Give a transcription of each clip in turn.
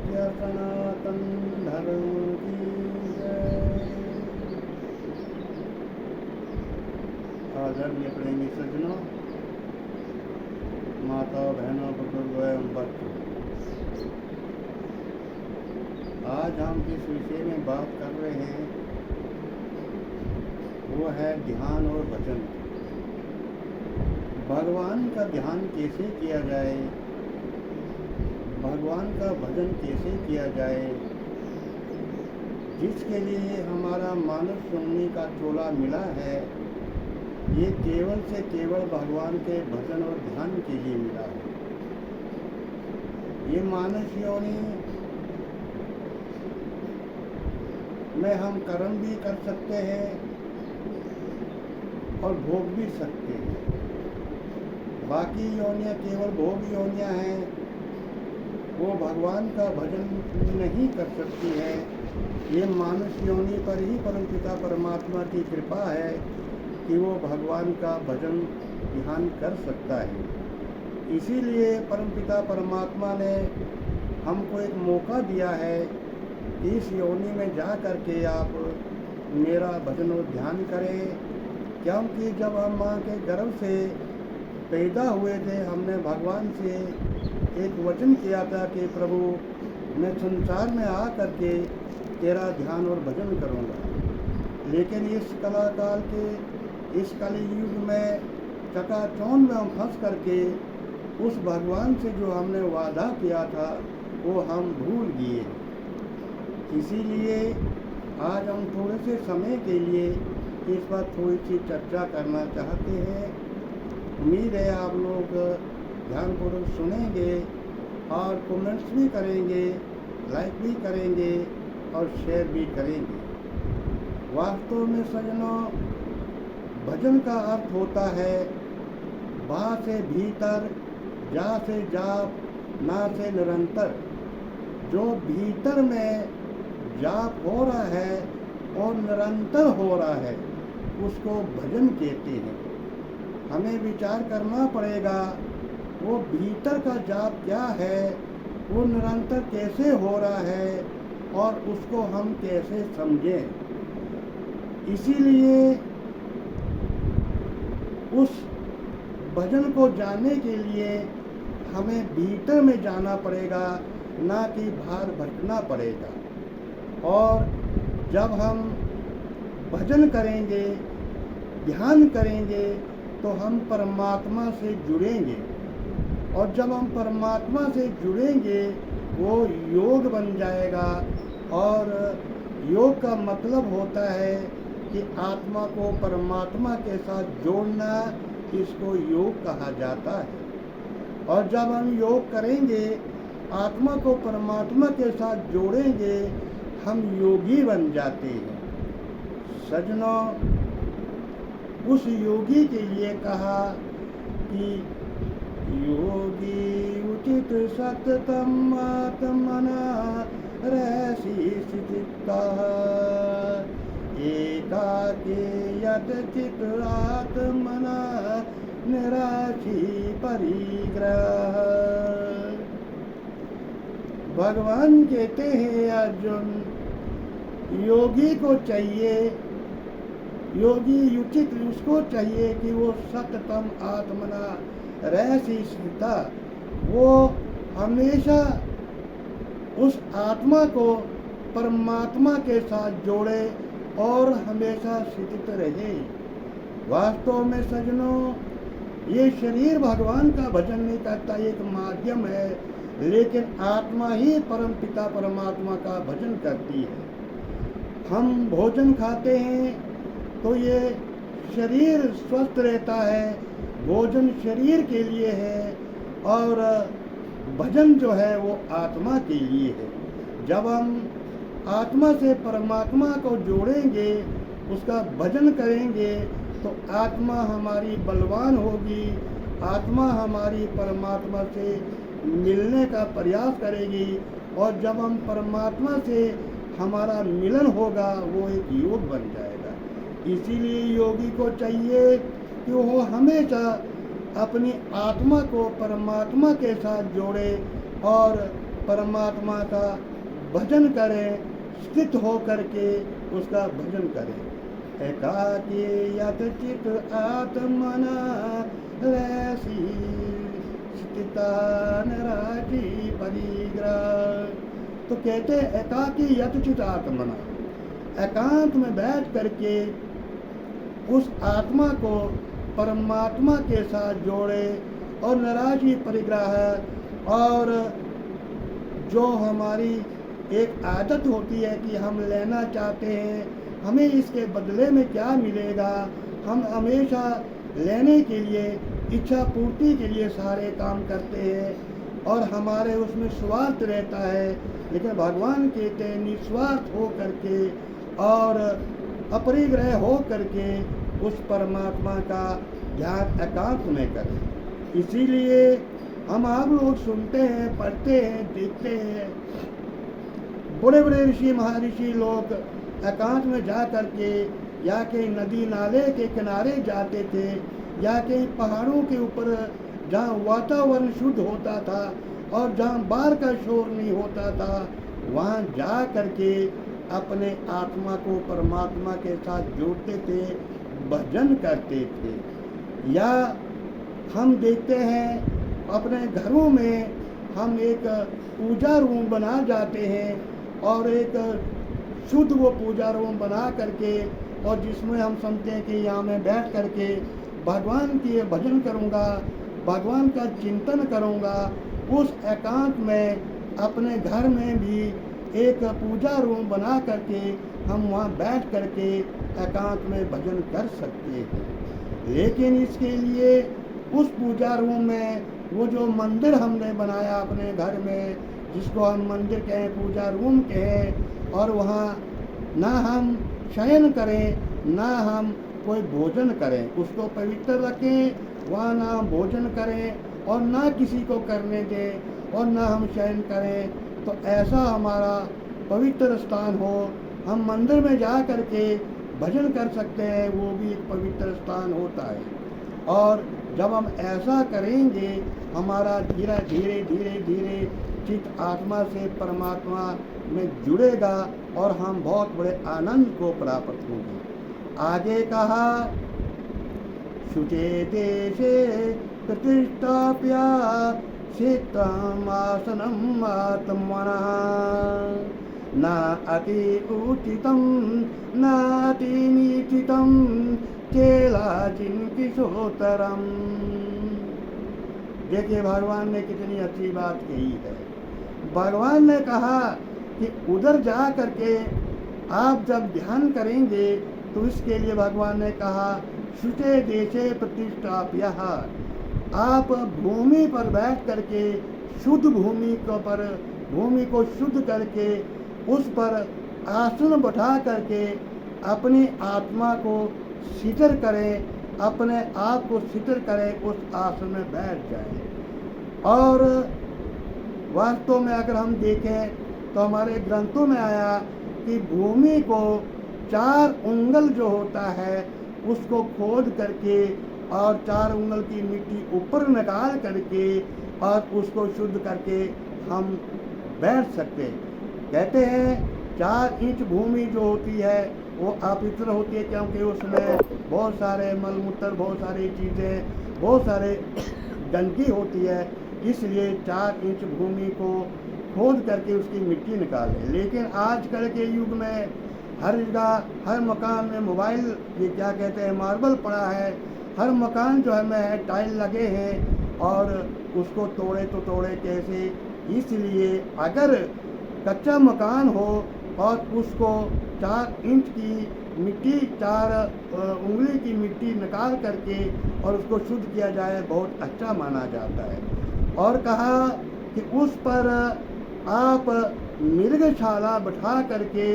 सत्य सनातन धर्म की जय। आदरणीय प्रेमी सज्जनों, माता बहनों, बुजुर्ग एवं बच्चों, आज हम जिस विषय में बात कर रहे हैं वो है ध्यान और भजन। भगवान का ध्यान कैसे किया जाए, भगवान का भजन कैसे किया जाए, जिसके लिए हमारा मानव सुनने का चोला मिला है, ये केवल से केवल भगवान के भजन और ध्यान के लिए मिला है। ये मानस योनि में हम कर्म भी कर सकते हैं और भोग भी सकते हैं। बाकी योनियाँ केवल भोग योनियाँ हैं, वो भगवान का भजन नहीं कर सकती है। ये मानस योनि पर ही परमपिता परमात्मा की कृपा है कि वो भगवान का भजन ध्यान कर सकता है। इसीलिए परमपिता परमात्मा ने हमको एक मौका दिया है, इस योनि में जा कर के आप मेरा भजन और ध्यान करें। क्योंकि जब हम माँ के गर्भ से पैदा हुए थे, हमने भगवान से एक वचन किया था कि प्रभु, मैं संसार में आ करके तेरा ध्यान और भजन करूँगा। लेकिन इस कलाकाल के, इस कलयुग में चकाचौंध में हम फंस करके उस भगवान से जो हमने वादा किया था वो हम भूल गए। इसीलिए आज हम थोड़े से समय के लिए इस पर थोड़ी सी चर्चा करना चाहते हैं। उम्मीद है आप लोग ध्यानपूर्वक सुनेंगे और कमेंट्स भी करेंगे, लाइक भी करेंगे और शेयर भी करेंगे। वास्तव में सज्जनों, भजन का अर्थ होता है बा से भीतर, जा से जाप, ना से निरंतर। जो भीतर में जाप हो रहा है और निरंतर हो रहा है उसको भजन कहते हैं। हमें विचार करना पड़ेगा वो भीतर का जाप क्या है, वो निरंतर कैसे हो रहा है और उसको हम कैसे समझें। इसीलिए उस भजन को जानने के लिए हमें भीतर में जाना पड़ेगा, ना कि बाहर भटकना पड़ेगा। और जब हम भजन करेंगे, ध्यान करेंगे तो हम परमात्मा से जुड़ेंगे, और जब हम परमात्मा से जुड़ेंगे वो योग बन जाएगा। और योग का मतलब होता है कि आत्मा को परमात्मा के साथ जोड़ना, इसको योग कहा जाता है। और जब हम योग करेंगे, आत्मा को परमात्मा के साथ जोड़ेंगे, हम योगी बन जाते हैं। सज्जनों, उस योगी के लिए कहा कि योगी उचित सततम आत्मना रहसि स्थिता, एकाकी यत चित आत्मना निराशी परिग्रह। भगवान कहते हैं अर्जुन, योगी को चाहिए, योगी उचित उसको चाहिए कि वो सततम आत्मना रहसि स्थिता, वो हमेशा उस आत्मा को परमात्मा के साथ जोड़े और हमेशा स्थित रहे। वास्तव में सज्जनों, ये शरीर भगवान का भजन नहीं करता, एक माध्यम है, लेकिन आत्मा ही परम पिता परमात्मा का भजन करती है। हम भोजन खाते हैं तो ये शरीर स्वस्थ रहता है, भोजन शरीर के लिए है, और भजन जो है वो आत्मा के लिए है। जब हम आत्मा से परमात्मा को जोड़ेंगे, उसका भजन करेंगे, तो आत्मा हमारी बलवान होगी, आत्मा हमारी परमात्मा से मिलने का प्रयास करेगी, और जब हम परमात्मा से हमारा मिलन होगा वो एक योग बन जाएगा। इसीलिए योगी को चाहिए कि वो हमेशा अपनी आत्मा को परमात्मा के साथ जोड़े और परमात्मा का भजन करें, स्थित हो करके उसका भजन करें। एकाकी यतचित आत्मना रैसी स्थिता नराजी परिग्रह। तो कहते हैं एकाकी यतचित आत्मना, एकांत में बैठ करके उस आत्मा को परमात्मा के साथ जोड़े और नराजी परिग्रह। और जो हमारी एक आदत होती है कि हम लेना चाहते हैं, हमें इसके बदले में क्या मिलेगा, हम हमेशा लेने के लिए, इच्छा पूर्ति के लिए सारे काम करते हैं और हमारे उसमें स्वार्थ रहता है। लेकिन भगवान कहते हैं निस्वार्थ हो करके और अपरिग्रह हो करके उस परमात्मा का ध्यान एकांत में करें। इसीलिए हम आप लोग सुनते हैं, पढ़ते हैं, देखते हैं, बड़े बड़े ऋषि महर्षि लोग एकांत में जा करके या कहीं नदी नाले के किनारे जाते थे या कहीं पहाड़ों के ऊपर जहाँ वातावरण शुद्ध होता था और जहाँ बाहर का शोर नहीं होता था, वहाँ जा करके अपने आत्मा को परमात्मा के साथ जोड़ते थे, भजन करते थे। या हम देखते हैं अपने घरों में हम एक पूजा रूम बना जाते हैं और एक शुद्ध वो पूजा रूम बना करके और जिसमें हम समझते हैं कि यहाँ मैं बैठ करके भगवान की भजन करूँगा, भगवान का चिंतन करूँगा। उस एकांत में अपने घर में भी एक पूजा रूम बना करके हम वहाँ बैठ करके एकांत में भजन कर सकते हैं। लेकिन इसके लिए उस पूजा रूम में वो जो मंदिर हमने बनाया अपने घर में, जिसको हम मंदिर कहें, पूजा रूम कहें, और वहाँ ना हम शयन करें ना हम कोई भोजन करें, उसको पवित्र रखें, वहाँ ना हम भोजन करें और ना किसी को करने दें और ना हम शयन करें, तो ऐसा हमारा पवित्र स्थान हो। हम मंदिर में जा करके भजन कर सकते हैं, वो भी एक पवित्र स्थान होता है। और जब हम ऐसा करेंगे हमारा धीरे धीरे धीरे धीरे चित्त आत्मा से परमात्मा में जुड़ेगा और हम बहुत बड़े आनंद को प्राप्त होंगे। आगे कहा शुचे देशे प्रतिष्ठाप्य सिद्धमासनम् आत्मनः न अति उचितं न अति नीचितं केलाजिन किशोतरम। देखिए भगवान ने कितनी अच्छी बात कही है। भगवान ने कहा कि उधर जा करके आप जब ध्यान करेंगे तो इसके लिए भगवान ने कहा शुचे देशे प्रतिष्ठाप्य, आप भूमि पर बैठ करके शुद्ध भूमि को शुद्ध करके उस पर आसन बैठा करके अपनी आत्मा को शिथिल करें, अपने आप को शिथिल करें, उस आसन में बैठ जाएं। और वास्तव में अगर हम देखें तो हमारे ग्रंथों में आया कि भूमि को 4 उंगल जो होता है उसको खोद करके और 4 उंगल की मिट्टी ऊपर निकाल करके और उसको शुद्ध करके हम बैठ सकते हैं। कहते हैं 4 इंच भूमि जो होती है वो अपवित्र होती है, क्योंकि उसमें बहुत सारे मलमूत्र, बहुत सारी चीज़ें, बहुत सारे गंदगी होती है, इसलिए 4 इंच भूमि को खोद करके उसकी मिट्टी निकालें। लेकिन आजकल के युग में हर जगह, हर मकान में मोबाइल, ये क्या कहते हैं, मार्बल पड़ा है, हर मकान जो है में टाइल लगे हैं और उसको तोड़े तो तोड़े कैसे। इसलिए अगर कच्चा मकान हो और उसको 4 इंच की मिट्टी, 4 उंगली की मिट्टी निकाल करके और उसको शुद्ध किया जाए, बहुत अच्छा माना जाता है। और कहा कि उस पर आप मृगशाला बैठा करके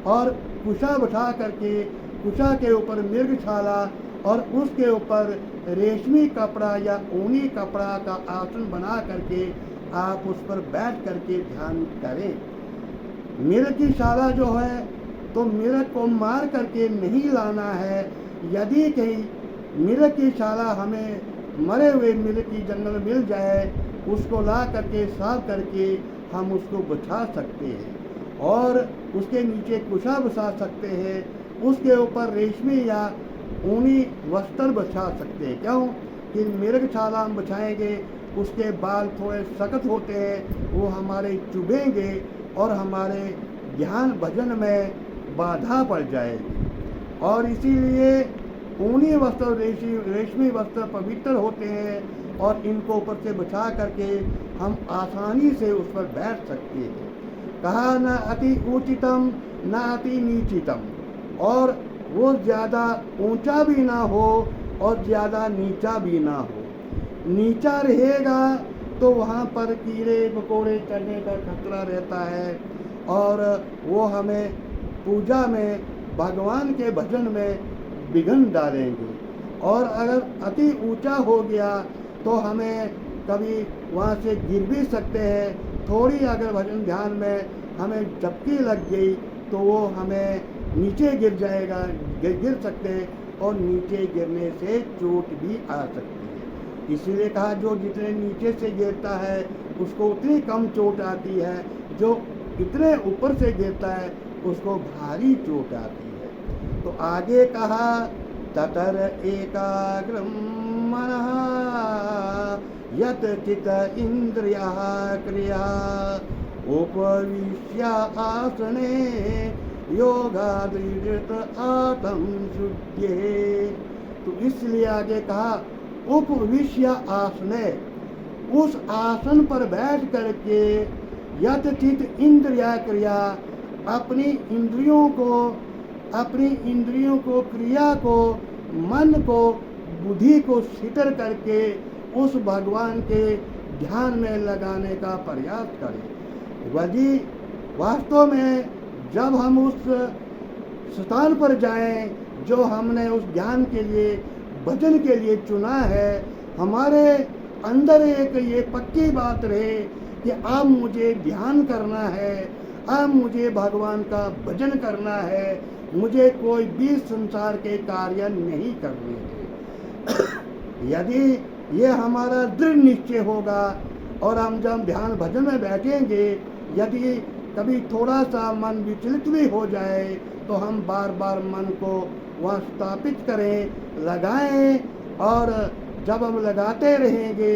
और कुशा बैठा करके, कुशा के ऊपर मृगशाला और उसके ऊपर रेशमी कपड़ा या ऊनी कपड़ा का आसन बना करके आप उस पर बैठ करके ध्यान करें। मृग की शाला जो है तो मृग को मार करके नहीं लाना है। यदि कहीं मृग की शाला हमें मरे हुए मृग की जंगल मिल जाए, उसको ला करके साफ करके हम उसको बिछा सकते हैं और उसके नीचे कुशा बिछा सकते हैं, उसके ऊपर रेशमी या ऊनी वस्त्र बिछा सकते हैं। क्यों कि मृगशाला हम बिछाएंगे, उसके बाल थोड़े सख्त होते हैं, वो हमारे चुभेंगे और हमारे ध्यान भजन में बाधा पड़ जाएगी। और इसीलिए ऊनी वस्त्र रेशमी वस्त्र पवित्र होते हैं और इनको ऊपर से बिछा करके हम आसानी से उस पर बैठ सकते हैं। कहा न अति ऊंचितम न अति नीचितम, और वो ज़्यादा ऊंचा भी ना हो और ज़्यादा नीचा भी ना हो। नीचा रहेगा तो वहाँ पर कीड़े मकोड़े चढ़ने का खतरा रहता है और वो हमें पूजा में, भगवान के भजन में विघ्न डालेंगे। और अगर अति ऊंचा हो गया तो हमें कभी वहाँ से गिर भी सकते हैं। थोड़ी अगर भजन ध्यान में हमें झपकी लग गई तो वो हमें नीचे गिर सकते हैं और नीचे गिरने से चोट भी आ सकती है। इसीलिए कहा जो जितने नीचे से गिरता है उसको उतनी कम चोट आती है, जो इतने ऊपर से गिरता है उसको भारी चोट आती है। तो आगे कहा ततर एकाग्रम मनः यत चित इंद्रियः क्रिया उपविश्य आसने योगादृत आत्म शुद्धे। तो इसलिए आगे कहा उपविश्य आसने, उस आसन पर बैठ करके यथचित इंद्रिया क्रिया, अपनी इंद्रियों को क्रिया को, मन को, बुद्धि को स्थिर करके उस भगवान के ध्यान में लगाने का प्रयास करें। वही वास्तव में जब हम उस स्थान पर जाएं जो हमने उस ज्ञान के लिए, भजन के लिए चुना है, हमारे अंदर एक ये पक्की बात रहे कि अब मुझे ध्यान करना है, अब मुझे भगवान का भजन करना है, मुझे कोई भी संसार के कार्य नहीं करने हैं। यदि ये हमारा दृढ़ निश्चय होगा और हम जब ध्यान भजन में बैठेंगे, यदि कभी थोड़ा सा मन विचलित भी हो जाए तो हम बार बार मन को वहाँ स्थापित करें, लगाएं, और जब हम लगाते रहेंगे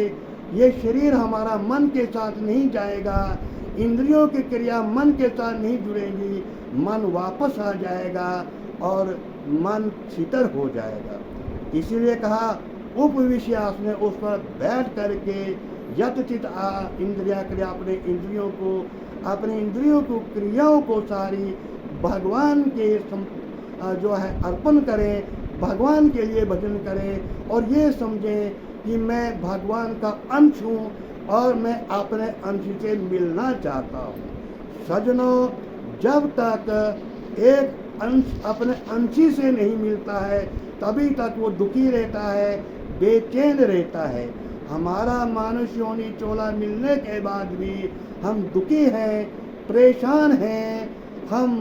ये शरीर हमारा मन के साथ नहीं जाएगा, इंद्रियों की क्रिया मन के साथ नहीं जुड़ेंगी, मन वापस आ जाएगा और मन शीतल हो जाएगा। इसीलिए कहा उपविश्यास में उस पर बैठ करके यथचित इंद्रिया क्रिया, अपने इंद्रियों को क्रियाओं को सारी भगवान के जो है अर्पण करें, भगवान के लिए भजन करें और ये समझें कि मैं भगवान का अंश हूँ और मैं अपने अंश से मिलना चाहता हूँ। सजनों, जब तक एक अंश अपने अंशी से नहीं मिलता है तभी तक वो दुखी रहता है, बेचैन रहता है। हमारा मानुष योनि चोला मिलने के बाद भी हम दुखी हैं, परेशान हैं, हम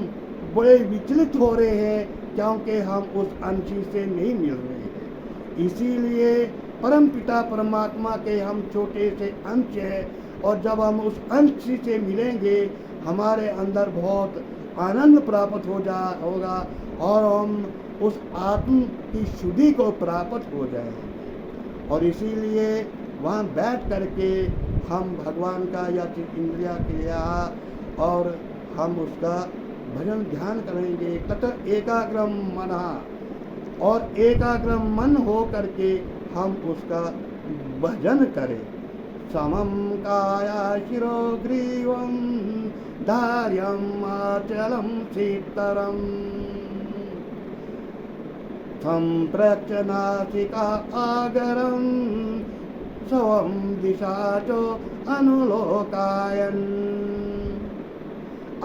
बड़े विचलित हो रहे हैं क्योंकि हम उस अंशी से नहीं मिल रहे हैं। इसीलिए परम पिता परमात्मा के हम छोटे से अंश हैं और जब हम उस अंश से मिलेंगे हमारे अंदर बहुत आनंद प्राप्त होगा और हम उस आत्म की शुद्धि को प्राप्त हो जाएंगे। और इसीलिए वहाँ बैठ करके हम भगवान का या इंद्रिया क्रिया और हम उसका भजन ध्यान करेंगे। तत एकाग्रम मना, और एकाग्रम मन हो करके हम उसका भजन करें। समम काया शिरो ग्रीवम धार्यम आचलम शीतरम संप्रक्ष नासिका आगरम स्वम दिशा चो अनुलोकायन।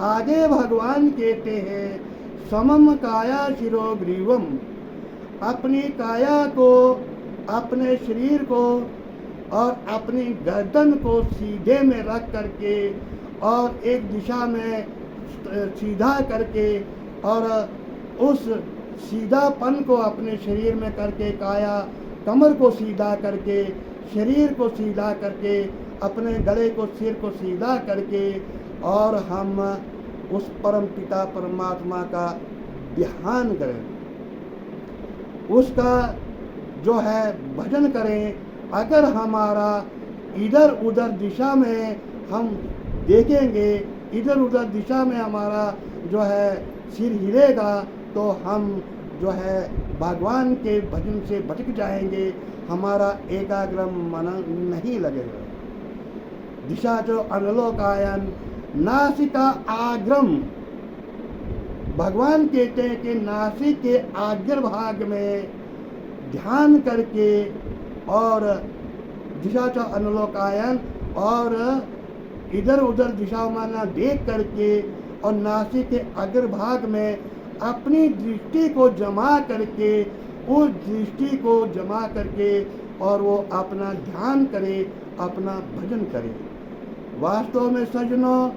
आगे भगवान कहते हैं समम काया शिरो ग्रीवम, अपनी काया को, अपने शरीर को और अपनी गर्दन को सीधे में रख करके और एक दिशा में सीधा करके और उस सीधापन को अपने शरीर में करके, काया कमर को सीधा करके, शरीर को सीधा करके अपने गले को सिर को सीधा करके और हम उस परम पिता परमात्मा का ध्यान करें, उसका जो है भजन करें। अगर हमारा इधर उधर दिशा में हम देखेंगे, इधर उधर दिशा में हमारा जो है सिर हिलेगा तो हम जो है भगवान के भजन से भटक जाएंगे, हमारा एकाग्र मन नहीं लगेगा। दिशा जो अनलोकायन नासिका आग्रम, भगवान कहते हैं कि नासिक के आग्र भाग में ध्यान करके और दिशा जो अनलोकायन और इधर उधर दिशा माना देख करके और नासिक के अग्रभाग में अपनी दृष्टि को जमा करके, उस दृष्टि को जमा करके और वो अपना ध्यान करे, अपना भजन करे। वास्तव में सज्जनों,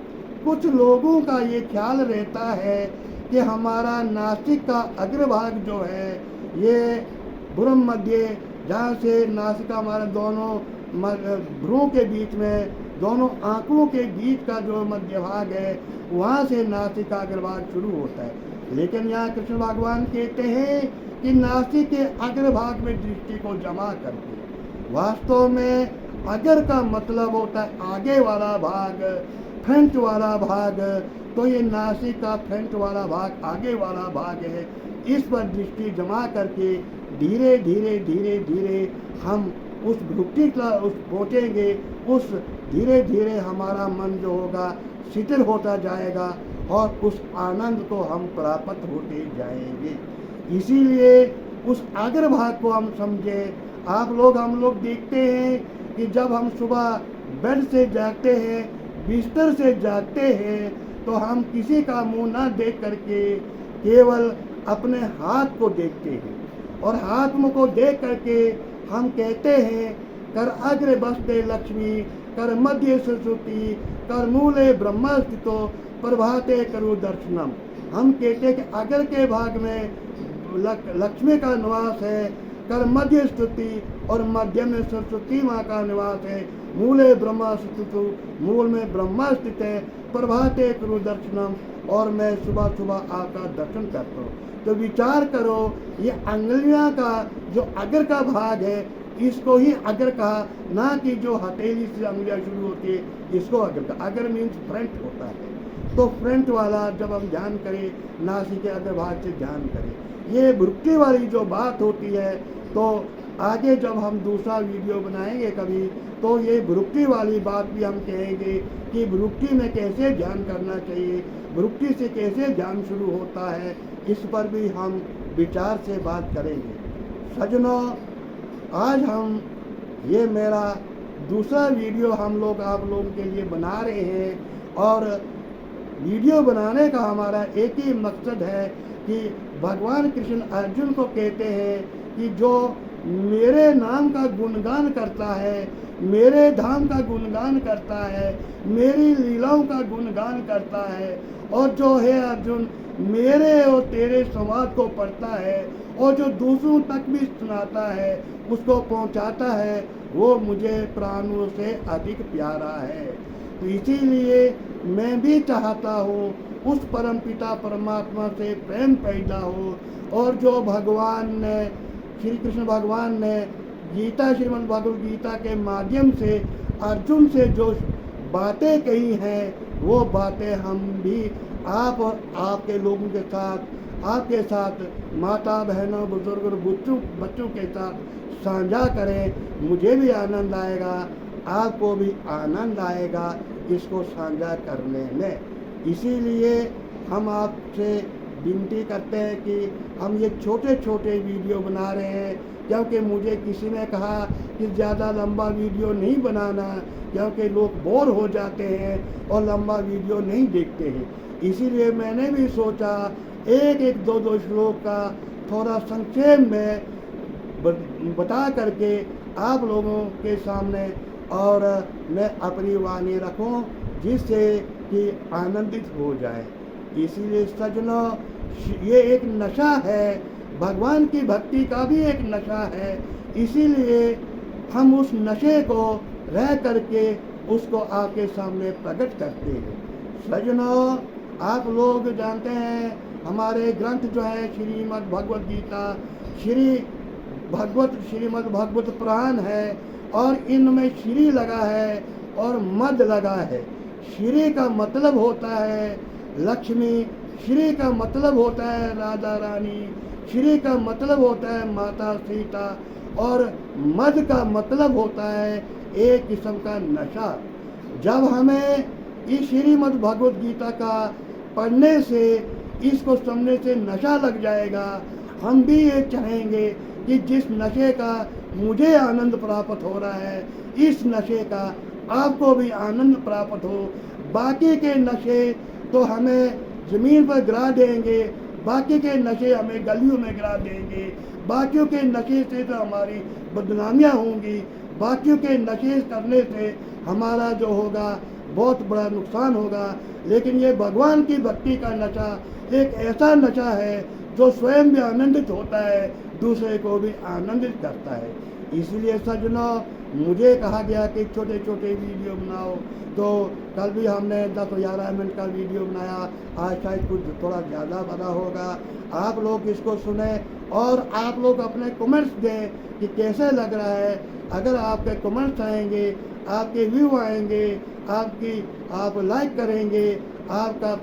कुछ लोगों का ये ख्याल रहता है कि हमारा नासिक का अग्रभाग जो है ये ब्रह्म मध्य, जहाँ से नासिका हमारे दोनों भ्रूण के बीच में, दोनों आंखों के बीच का जो मध्य भाग है, वहाँ से नासिक का अग्रभाग शुरू होता है। लेकिन यहाँ कृष्ण भगवान कहते हैं कि नासिक के अग्रभाग में दृष्टि को जमा करके। वास्तव में अगर का मतलब होता है आगे वाला भाग, फ्रंट वाला भाग, तो ये नासिक का फ्रंट वाला भाग आगे वाला भाग है। इस पर दृष्टि जमा करके धीरे धीरे धीरे धीरे हम उस भुक्ति का उस पहुँचेंगे, उस धीरे धीरे हमारा मन जो होगा शिथिल होता जाएगा और उस आनंद को हम प्राप्त होते जाएंगे। इसीलिए उस अग्रभाग को हम समझे। आप लोग, हम लोग देखते हैं कि जब हम सुबह बेड से जागते हैं, बिस्तर से जागते हैं, तो हम किसी का मुंह ना देख करके केवल अपने हाथ को देखते हैं और हाथ मुँह को देख करके हम कहते हैं कर अग्रे बसते लक्ष्मी, कर मध्य सरस्वती, कर मूले ब्रह्मा स्थितो, प्रभाते करो दर्शनम। हम कहते हैं कि अगर के भाग में लक्ष्मी का निवास है, कर मध्य स्तुति और मध्य में सरस्वती माँ का निवास है, मूले ब्रह्मा स्थितो, मूल में ब्रह्मा स्थित है, प्रभाते करो दर्शनम, और मैं सुबह सुबह आपका दर्शन करता हूँ। तो विचार करो, ये अंगुलियाँ का जो अगर का भाग है, इसको ही अगर कहा, ना कि जो हथेली से अंगुलियाँ शुरू होती है इसको अगर का। अगर मीन्स फ्रंट होता है, तो फ्रंट वाला जब हम ध्यान करें, नासिक के अग्र भाग से ध्यान करें। ये भुक्ति वाली जो बात होती है, तो आगे जब हम दूसरा वीडियो बनाएंगे कभी, तो ये भुक्ति वाली बात भी हम कहेंगे कि भुक्ति में कैसे ध्यान करना चाहिए, भुक्ति से कैसे ध्यान शुरू होता है, इस पर भी हम विचार से बात करेंगे। सज्जनों, आज हम ये मेरा दूसरा वीडियो हम लोग आप लोगों के लिए बना रहे हैं, और वीडियो बनाने का हमारा एक ही मकसद है कि भगवान कृष्ण अर्जुन को कहते हैं कि जो मेरे नाम का गुणगान करता है, मेरे धाम का गुणगान करता है, मेरी लीलाओं का गुणगान करता है, और जो है अर्जुन मेरे और तेरे संवाद को पढ़ता है और जो दूसरों तक भी सुनाता है, उसको पहुंचाता है, वो मुझे प्राणों से अधिक प्यारा है। तो इसीलिए मैं भी चाहता हूँ उस परम पिता परमात्मा से प्रेम पैदा हो, और जो भगवान ने, श्री कृष्ण भगवान ने गीता, श्रीमद् भगवद गीता के माध्यम से अर्जुन से जो बातें कही हैं, वो बातें हम भी आप और आपके लोगों के साथ, आपके साथ माता बहनों बुजुर्ग और बच्चों के साथ साझा करें। मुझे भी आनंद आएगा, आपको भी आनंद आएगा इसको साझा करने में। इसीलिए हम आपसे विनती करते हैं कि हम ये छोटे छोटे वीडियो बना रहे हैं, क्योंकि मुझे किसी ने कहा कि ज़्यादा लंबा वीडियो नहीं बनाना, क्योंकि लोग बोर हो जाते हैं और लंबा वीडियो नहीं देखते हैं। इसीलिए मैंने भी सोचा एक एक दो दो श्लोक का थोड़ा संक्षेप में बता करके आप लोगों के सामने और मैं अपनी वाणी रखूं, जिससे कि आनंदित हो जाए। इसीलिए सज्जनों, ये एक नशा है, भगवान की भक्ति का भी एक नशा है। इसीलिए हम उस नशे को रह करके उसको आपके सामने प्रकट करते हैं। सज्जनों, आप लोग जानते हैं हमारे ग्रंथ जो है श्रीमद् भगवत गीता, श्रीमद् भगवत पुराण है, और इनमें श्री लगा है और मद लगा है। श्री का मतलब होता है लक्ष्मी, श्री का मतलब होता है राधा रानी, श्री का मतलब होता है माता सीता, और मद का मतलब होता है एक किस्म का नशा। जब हमें इस श्रीमद् भगवत गीता का पढ़ने से, इसको सुनने से नशा लग जाएगा, हम भी ये चाहेंगे कि जिस नशे का मुझे आनंद प्राप्त हो रहा है, इस नशे का आपको भी आनंद प्राप्त हो। बाकी के नशे तो हमें ज़मीन पर गिरा देंगे, बाकी के नशे हमें गलियों में गिरा देंगे, बाकियों के नशे से तो हमारी बदनामियाँ होंगी, बाकियों के नशे करने से हमारा जो होगा बहुत बड़ा नुकसान होगा। लेकिन ये भगवान की भक्ति का नशा एक ऐसा नशा है जो स्वयं भी आनंदित होता है, दूसरे को भी आनंदित करता है। इसलिए सज्जनों, मुझे कहा गया कि छोटे छोटे वीडियो बनाओ, तो कल भी हमने 10-11 मिनट का वीडियो बनाया, आज शायद कुछ थोड़ा ज़्यादा बड़ा होगा। आप लोग इसको सुने और आप लोग अपने कमेंट्स दें कि कैसे लग रहा है। अगर आपके कमेंट्स आएंगे, आपके व्यू आएंगे, आप लाइक करेंगे, आपका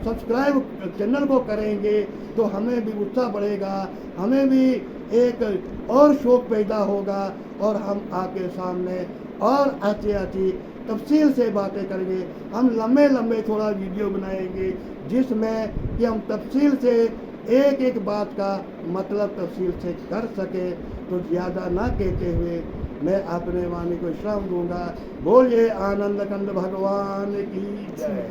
सब्सक्राइब चैनल को करेंगे, तो हमें भी उत्साह बढ़ेगा, हमें भी एक और शौक पैदा होगा, और हम आपके सामने और अच्छी तफसील से बातें करेंगे। हम लंबे लंबे थोड़ा वीडियो बनाएंगे जिसमें कि हम तफसील से एक एक बात का मतलब तफसील से कर सके। तो ज़्यादा ना कहते हुए मैं अपने वाणी को विश्राम दूंगा। बोलिए आनंद कंद भगवान की जय।